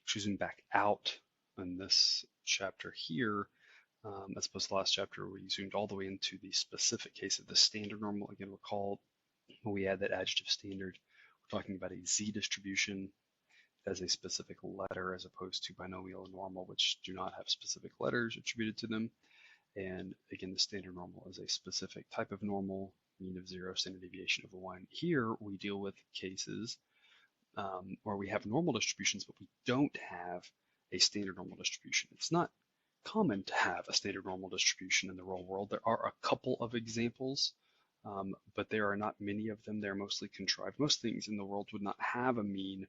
zoom back out in this chapter here, as opposed to the last chapter, we zoomed all the way into the specific case of the standard normal. Again, recall when we add that adjective standard, we're talking about a z distribution as a specific letter as opposed to binomial and normal, which do not have specific letters attributed to them. And again, the standard normal is a specific type of normal, mean of 0, standard deviation of 1. Here we deal with cases where we have normal distributions, but we don't have a standard normal distribution. It's not common to have a standard normal distribution in the real world. There are a couple of examples, but there are not many of them. They're mostly contrived. Most things in the world would not have a mean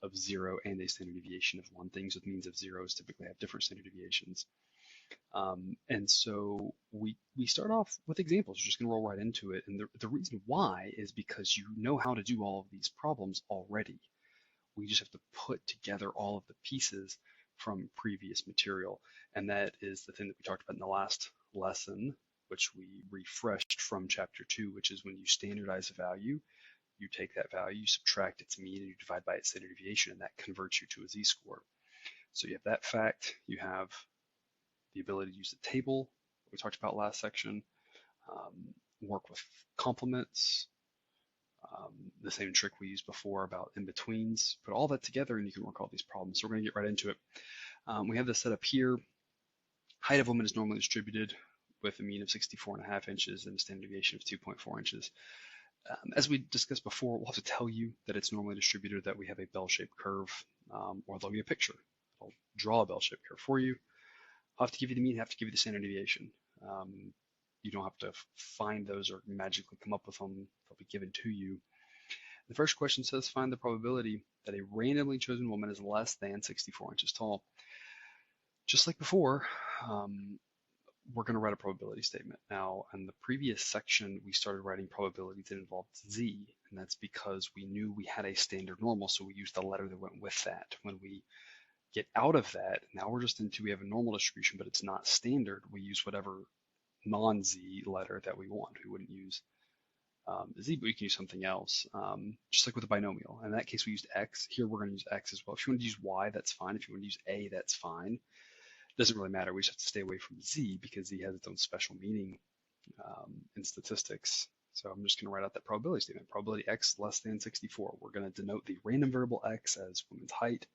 of 0 and a standard deviation of 1. Things with means of 0s typically have different standard deviations. And so we start off with examples. We're just going to roll right into it. And the reason why is because you know how to do all of these problems already. We just have to put together all of the pieces from previous material. And that is the thing that we talked about in the last lesson, which we refreshed from chapter 2, which is when you standardize a value, you take that value, you subtract its mean, and you divide by its standard deviation, and that converts you to a z-score. So you have that fact, you have the ability to use the table we talked about last section, work with complements, the same trick we used before about in-betweens. Put all that together and you can work all these problems. So we're going to get right into it. We have this set up here. Height of woman is normally distributed with a mean of 64.5 inches and a standard deviation of 2.4 inches. As we discussed before, we'll have to tell you that it's normally distributed, that we have a bell-shaped curve, or there'll be a picture. I'll draw a bell-shaped curve for you. I'll have to give you the mean, have to give you the standard deviation. You don't have to find those or magically come up with them. They'll be given to you. The first question says, find the probability that a randomly chosen woman is less than 64 inches tall. Just like before, we're going to write a probability statement. Now, in the previous section, we started writing probabilities that involved z, and that's because we knew we had a standard normal, so we used the letter that went with that. When we get out of that, now we're just into, we have a normal distribution, but it's not standard. We use whatever non-z letter that we want. We wouldn't use z, but we can use something else, just like with a binomial. In that case, we used x. Here, we're going to use x as well. If you want to use y, that's fine. If you want to use a, that's fine. It doesn't really matter. We just have to stay away from z because z has its own special meaning in statistics. So I'm just going to write out that probability statement. Probability x less than 64. We're going to denote the random variable x as woman's height.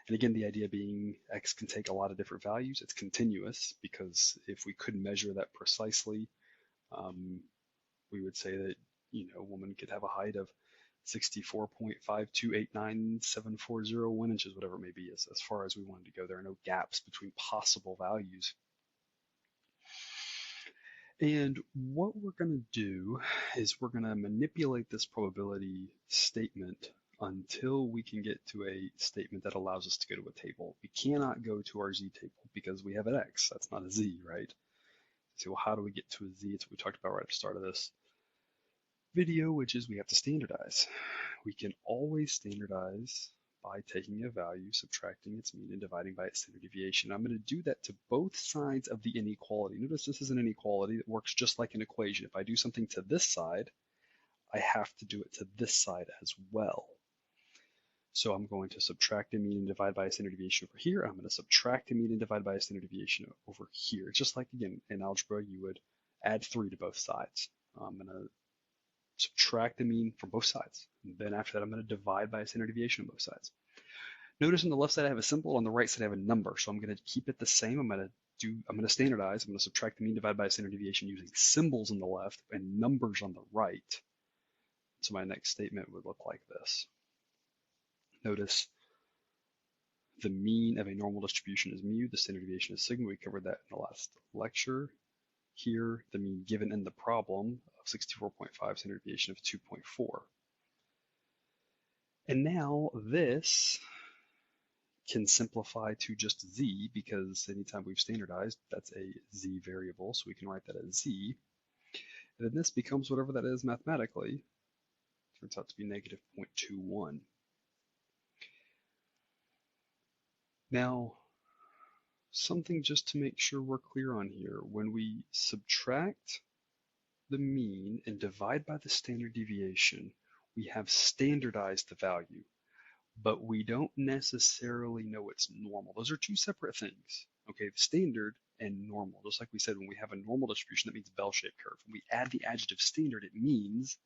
And again, the idea being x can take a lot of different values. It's continuous because if we could measure that precisely, we would say that, a woman could have a height of 64.5289740 inches, whatever it may be, as far as we wanted to go. There are no gaps between possible values. And what we're going to do is we're going to manipulate this probability statement until we can get to a statement that allows us to go to a table. We cannot go to our z table because we have an x. That's not a z, right? So, well, how do we get to a z? It's what we talked about right at the start of this video, which is we have to standardize. We can always standardize by taking a value, subtracting its mean, and dividing by its standard deviation. I'm going to do that to both sides of the inequality. Notice this is an inequality that works just like an equation. If I do something to this side, I have to do it to this side as well. So I'm going to subtract a mean and divide by a standard deviation over here. I'm going to subtract a mean and divide by a standard deviation over here. Just like, again, in algebra, you would add 3 to both sides. I'm going to subtract the mean from both sides. And then after that, I'm going to divide by a standard deviation on both sides. Notice on the left side I have a symbol, on the right side I have a number. So I'm going to keep it the same. I'm going to standardize. I'm going to subtract the mean divided by a standard deviation using symbols on the left and numbers on the right. So my next statement would look like this. Notice the mean of a normal distribution is mu, the standard deviation is sigma. We covered that in the last lecture. Here, the mean given in the problem of 64.5, standard deviation of 2.4. And now this can simplify to just z because anytime we've standardized, that's a z variable, so we can write that as z. And then this becomes whatever that is mathematically. Turns out to be negative 0.21. Now, something just to make sure we're clear on here. When we subtract the mean and divide by the standard deviation, we have standardized the value. but we don't necessarily know it's normal. Those are two separate things. Okay, the standard and normal. Just like we said, when we have a normal distribution, that means bell-shaped curve. When we add the adjective standard, it means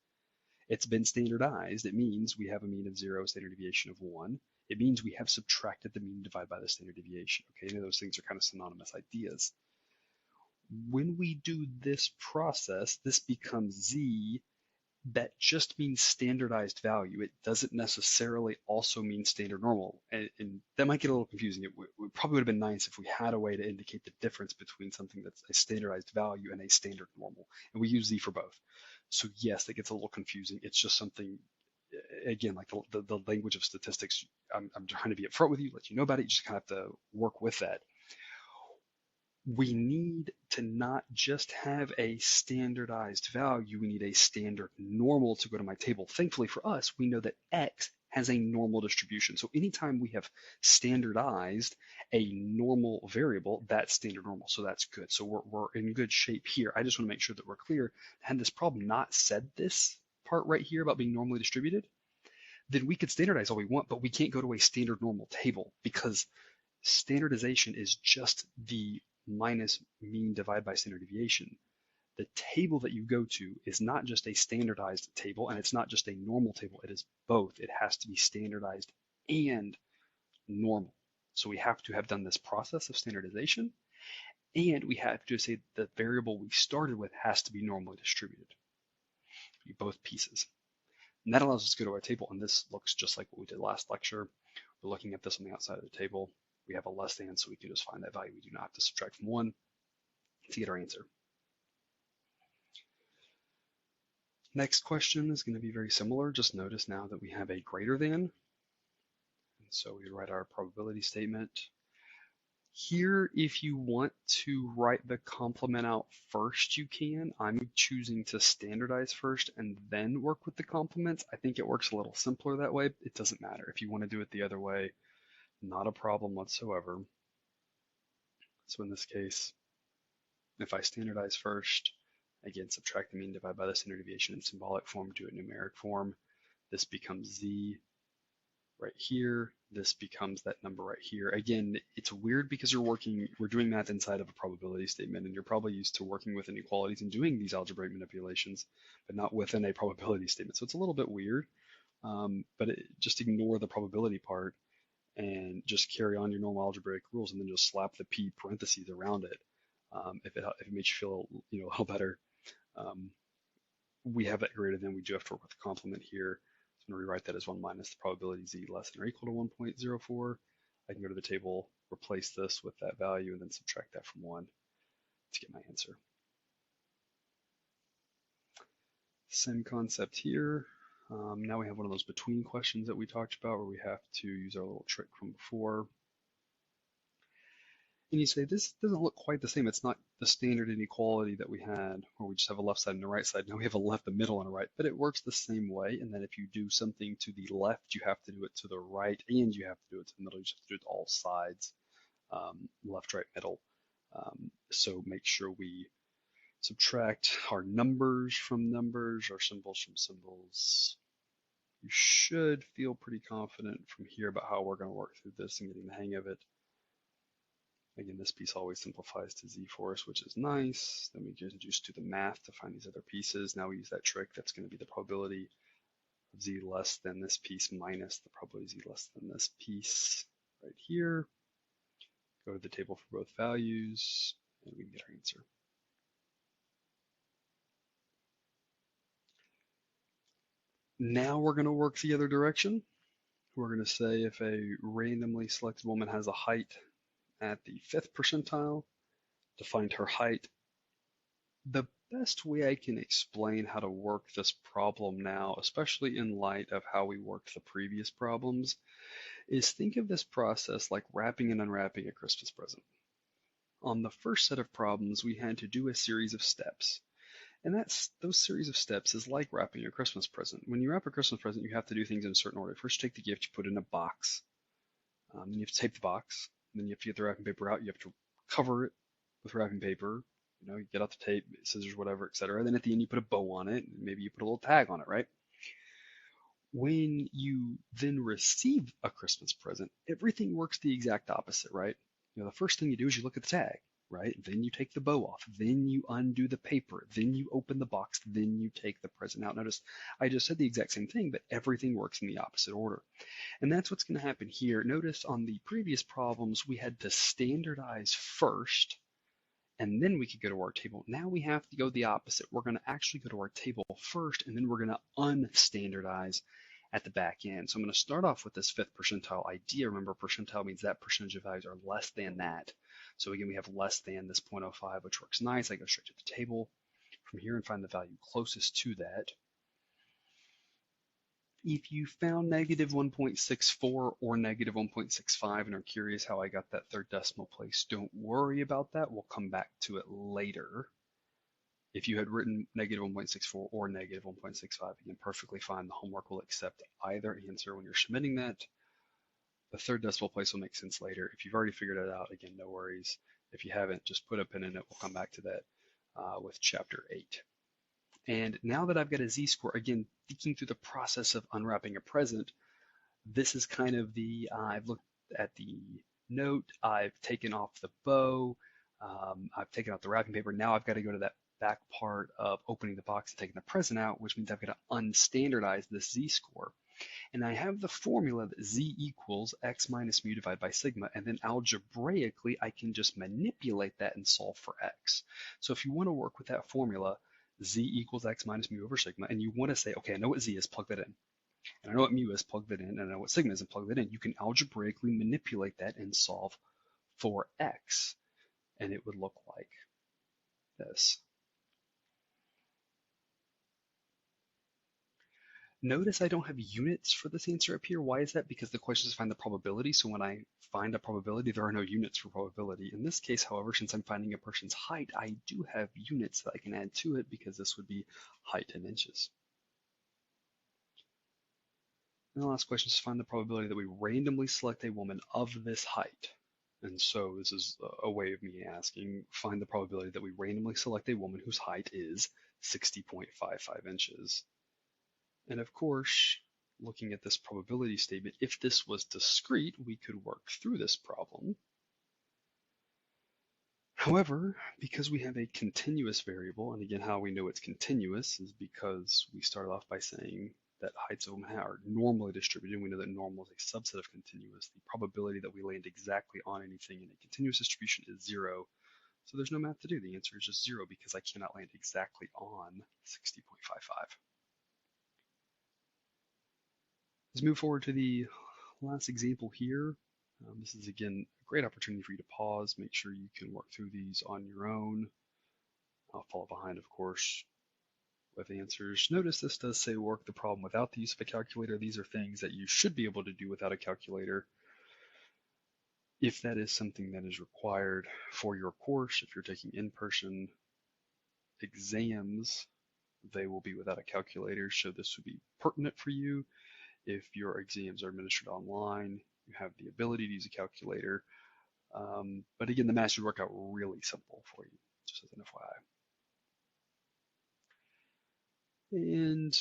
it's been standardized. It means we have a mean of 0, standard deviation of 1. It means we have subtracted the mean divided by the standard deviation. Okay, and those things are kind of synonymous ideas. When we do this process, this becomes z. That just means standardized value. It doesn't necessarily also mean standard normal. And that might get a little confusing. It probably would have been nice if we had a way to indicate the difference between something that's a standardized value and a standard normal. And we use z for both. So yes, that gets a little confusing. It's just something, again, like the language of statistics. I'm trying to be upfront with you, let you know about it. You just kind of have to work with that. We need to not just have a standardized value, we need a standard normal to go to my table. Thankfully for us, we know that X has a normal distribution. So anytime we have standardized a normal variable, that's standard normal. So that's good. So we're in good shape here. I just want to make sure that we're clear. Had this problem not said this part right here about being normally distributed, then we could standardize all we want, but we can't go to a standard normal table because standardization is just the minus mean divided by standard deviation. The table that you go to is not just a standardized table, and it's not just a normal table. It is both. It has to be standardized and normal. So we have to have done this process of standardization, and we have to say the variable we started with has to be normally distributed. Both pieces. And that allows us to go to our table, and this looks just like what we did last lecture. We're looking at this on the outside of the table. We have a less than, so we can just find that value. We do not have to subtract from 1 to get our answer. Next question is going to be very similar. Just notice now that we have a greater than. And so we write our probability statement. Here, if you want to write the complement out first, you can. I'm choosing to standardize first and then work with the complements. I think it works a little simpler that way. It doesn't matter. If you want to do it the other way, not a problem whatsoever. So in this case, if I standardize first, again, subtract the mean, divide by the standard deviation in symbolic form, do it in numeric form, this becomes z right here. This becomes that number right here. Again, it's weird because we're doing math inside of a probability statement, and you're probably used to working with inequalities and doing these algebraic manipulations, but not within a probability statement. So it's a little bit weird, but just ignore the probability part and just carry on your normal algebraic rules, and then just slap the p parentheses around it. If it makes you feel a little better. We have that greater than. We do have to work with the complement here. So I'm going to rewrite that as 1 minus the probability z less than or equal to 1.04. I can go to the table, replace this with that value, and then subtract that from 1 to get my answer. Same concept here. Now we have one of those between questions that we talked about where we have to use our little trick from before. And you say, this doesn't look quite the same. It's not the standard inequality that we had where we just have a left side and a right side. Now we have a left, a middle, and a right, but it works the same way. And then if you do something to the left, you have to do it to the right, and you have to do it to the middle. You just have to do it to all sides, left, right, middle. So make sure we subtract our numbers from numbers, our symbols from symbols. You should feel pretty confident from here about how we're going to work through this and getting the hang of it. Again, this piece always simplifies to z for us, which is nice. Then we get introduced to the math to find these other pieces. Now we use that trick. That's going to be the probability of z less than this piece minus the probability of z less than this piece right here. Go to the table for both values, and we can get our answer. Now we're going to work the other direction. We're going to say if a randomly selected woman has a height at the 5th percentile, to find her height. The best way I can explain how to work this problem now, especially in light of how we worked the previous problems, is think of this process like wrapping and unwrapping a Christmas present. On the first set of problems, we had to do a series of steps. And those series of steps is like wrapping a Christmas present. When you wrap a Christmas present, you have to do things in a certain order. First, you take the gift, you put it in a box. Then you have to tape the box. Then you have to get the wrapping paper out. You have to cover it with wrapping paper. You get out the tape, scissors, whatever, etc. Then at the end, you put a bow on it. And maybe you put a little tag on it, right? When you then receive a Christmas present, everything works the exact opposite, right? The first thing you do is you look at the tag, right? Then you take the bow off, then you undo the paper, then you open the box, then you take the present out. Notice I just said the exact same thing, but everything works in the opposite order. And that's what's going to happen here. Notice on the previous problems, we had to standardize first, and then we could go to our table. Now we have to go the opposite. We're going to actually go to our table first, and then we're going to unstandardize at the back end. So I'm going to start off with this fifth percentile idea. Remember, percentile means that percentage of values are less than that. So again, we have less than this 0.05, which works nice. I go straight to the table from here and find the value closest to that. If you found negative 1.64 or negative 1.65 and are curious how I got that third decimal place, don't worry about that. We'll come back to it later. If you had written negative 1.64 or negative 1.65, again, perfectly fine. The homework will accept either answer when you're submitting that. The third decimal place will make sense later. If you've already figured it out, again, no worries. If you haven't, just put a pin in it. We'll come back to that with chapter 8. And now that I've got a z-score, again, thinking through the process of unwrapping a present, this is kind of the, I've looked at the note, I've taken off the bow, I've taken out the wrapping paper. Now I've got to go to that back part of opening the box and taking the present out, which means I've got to unstandardize this z-score. And I have the formula that z equals x minus mu divided by sigma, and then algebraically I can just manipulate that and solve for x. So if you want to work with that formula, z equals x minus mu over sigma, and you want to say, okay, I know what z is, plug that in. And I know what mu is, plug that in, and I know what sigma is, and plug that in. You can algebraically manipulate that and solve for x. And it would look like this. Notice I don't have units for this answer up here. Why is that? Because the question is find the probability. So when I find a probability, there are no units for probability. In this case, however, since I'm finding a person's height, I do have units that I can add to it because this would be height in inches. And the last question is find the probability that we randomly select a woman of this height. And so this is a way of me asking, find the probability that we randomly select a woman whose height is 60.55 inches. And of course, looking at this probability statement, if this was discrete, we could work through this problem. However, because we have a continuous variable, and again, how we know it's continuous is because we start off by saying that heights of women are normally distributed. We know that normal is a subset of continuous. The probability that we land exactly on anything in a continuous distribution is 0. So there's no math to do. The answer is just 0 because I cannot land exactly on 60.55. Let's move forward to the last example here. This is, again, a great opportunity for you to pause, make sure you can work through these on your own. I'll follow behind, of course, with answers. Notice this does say work the problem without the use of a calculator. These are things that you should be able to do without a calculator. If that is something that is required for your course, if you're taking in-person exams, they will be without a calculator, so this would be pertinent for you. If your exams are administered online, you have the ability to use a calculator. But again, the math should work out really simple for you, just as an FYI. And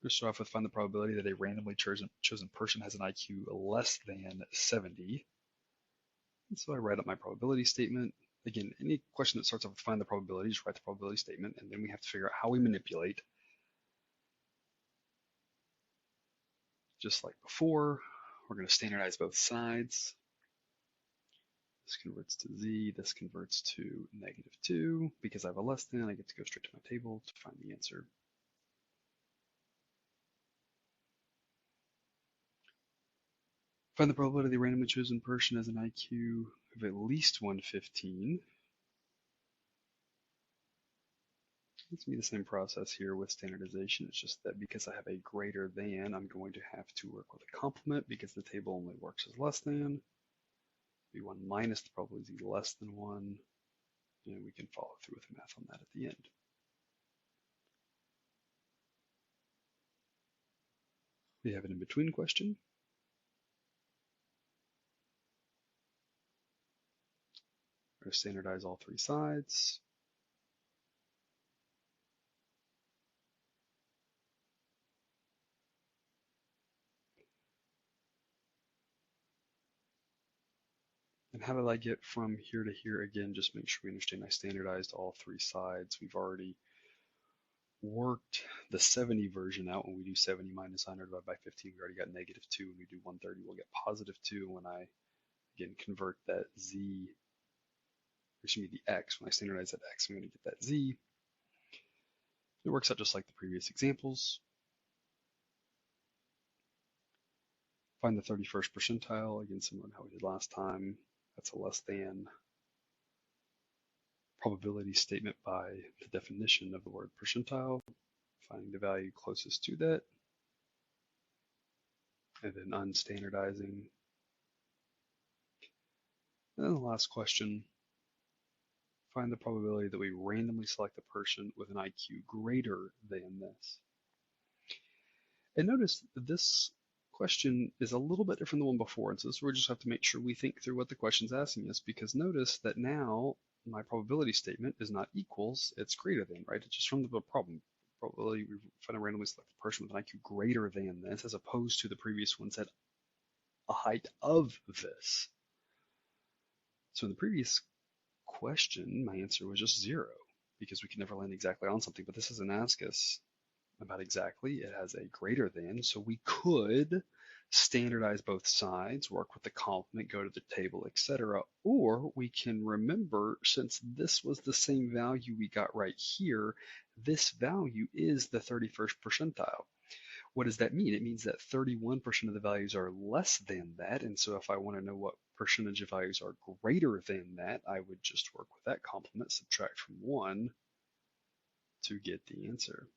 to start off with, find the probability that a randomly chosen person has an IQ less than 70. And so I write up my probability statement. Again, any question that starts off with find the probability, just write the probability statement, and then we have to figure out how we manipulate. Just like before, we're going to standardize both sides. This converts to z, this converts to -2. Because I have a less than, I get to go straight to my table to find the answer. Find the probability the randomly chosen person has an IQ of at least 115. It's going to be the same process here with standardization. It's just that because I have a greater than, I'm going to have to work with a complement because the table only works as less than. Be 1 minus the probability is less than 1. And we can follow through with the math on that at the end. We have an in-between question. We're going to standardize all 3 sides. And how did I get from here to here? Again, just make sure we understand I standardized all three sides. We've already worked the 70 version out. When we do 70 minus 100 divided by 15, we already got -2. When we do 130, we'll get +2. When I, again, convert that z, excuse me, the x, when I standardize that x, I'm going to get that z. It works out just like the previous examples. Find the 31st percentile, again, similar to how we did last time. That's a less than probability statement by the definition of the word percentile, finding the value closest to that, and then unstandardizing. And then the last question, find the probability that we randomly select a person with an IQ greater than this. And notice this question is a little bit different than the one before, and so this is where we just have to make sure we think through what the question's asking us, because notice that now my probability statement is not equals, it's greater than, right? It's just from the problem. Probability we find a randomly selected person with an IQ greater than this, as opposed to the previous one said a height of this. So in the previous question, my answer was just 0, because we can never land exactly on something, but this doesn't ask us about exactly, it has a greater than, so we could standardize both sides, work with the complement, go to the table, etc. Or we can remember, since this was the same value we got right here, this value is the 31st percentile. What does that mean? It means that 31% of the values are less than that, and so if I want to know what percentage of values are greater than that, I would just work with that complement, subtract from 1 to get the answer.